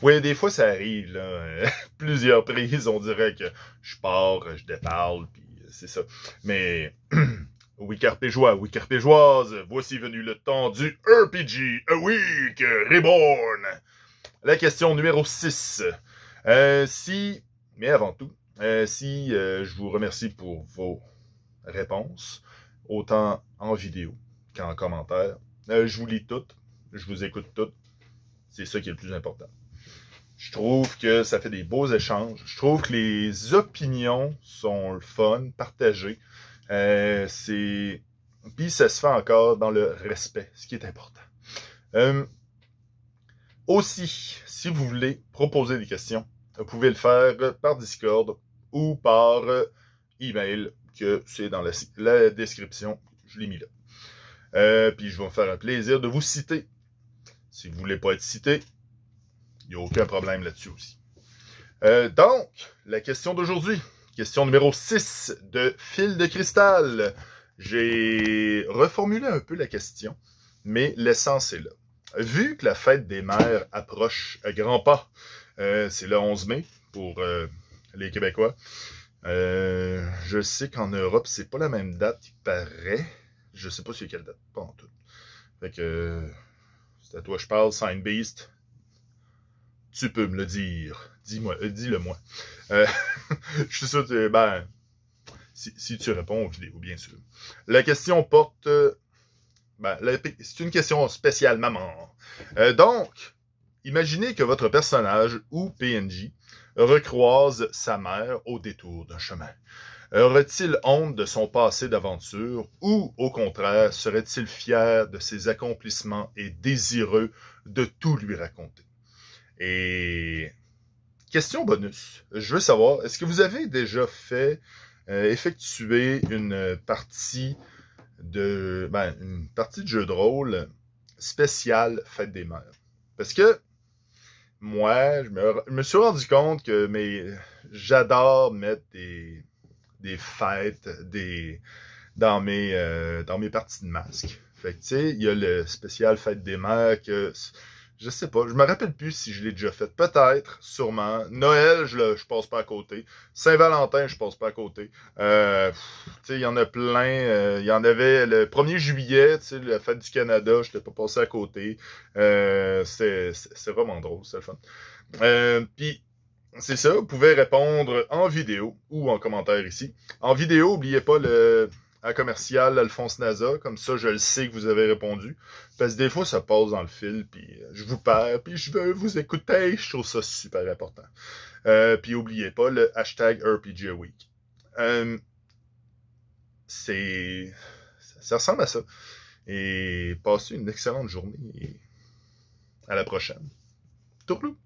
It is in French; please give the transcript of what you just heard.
Oui, des fois, ça arrive, là. Plusieurs prises, on dirait que je pars, je déparle, puis c'est ça. Mais, oui, carpégeois, oui, carpégeoise, voici venu le temps du RPG A Week Reborn. La question numéro 6. Mais avant tout, je vous remercie pour vos réponses, autant en vidéo qu'en commentaire. Je vous lis toutes, je vous écoute toutes. C'est ça qui est le plus important. Je trouve que ça fait des beaux échanges. Je trouve que les opinions sont le fun, partagées. Puis ça se fait encore dans le respect, ce qui est important. Aussi, si vous voulez proposer des questions, vous pouvez le faire par Discord ou par email, que c'est dans la description. Je l'ai mis là. Puis je vais me faire un plaisir de vous citer. Si vous voulez pas être cité, il n'y a aucun problème là-dessus aussi. Donc, la question d'aujourd'hui. Question numéro 6 de Fil de cristal. J'ai reformulé un peu la question, mais l'essence est là. Vu que la fête des mères approche à grands pas, c'est le 11 mai pour les Québécois. Je sais qu'en Europe, c'est pas la même date, il paraît. Je sais pas c'est quelle date, pas en tout. Fait que c'est à toi que je parle, Sign Beast. Tu peux me le dire. Dis-le moi. Je suis sûr que si tu réponds aux vidéos, bien sûr. La question porte... c'est une question spéciale maman. Donc, imaginez que votre personnage ou PNJ recroise sa mère au détour d'un chemin. Aurait-il honte de son passé d'aventure ou, au contraire, serait-il fier de ses accomplissements et désireux de tout lui raconter? Et question bonus, je veux savoir, est-ce que vous avez déjà effectué une partie de jeu de rôle spéciale Fête des Mères? Parce que moi, je me suis rendu compte que j'adore mettre des fêtes dans mes parties de masque. Fait que tu sais, il y a le spécial Fête des Mères que je sais pas, je me rappelle plus si je l'ai déjà fait. Peut-être, sûrement. Noël, je passe pas à côté. Saint-Valentin, je passe pas à côté. Tu sais, il y en a plein. Il y en avait le 1er juillet, tu sais, la fête du Canada, je l'ai pas passé à côté. C'est vraiment drôle, c'est le fun. Puis, c'est ça, vous pouvez répondre en vidéo ou en commentaire ici. En vidéo, n'oubliez pas à commercial Alphonse Naza, comme ça je le sais que vous avez répondu. Parce que des fois ça passe dans le fil, puis je vous perds, puis je veux vous écouter, je trouve ça super important. Puis n'oubliez pas le hashtag RPG Week. Ça ressemble à ça. Et passez une excellente journée et à la prochaine. Tourlou!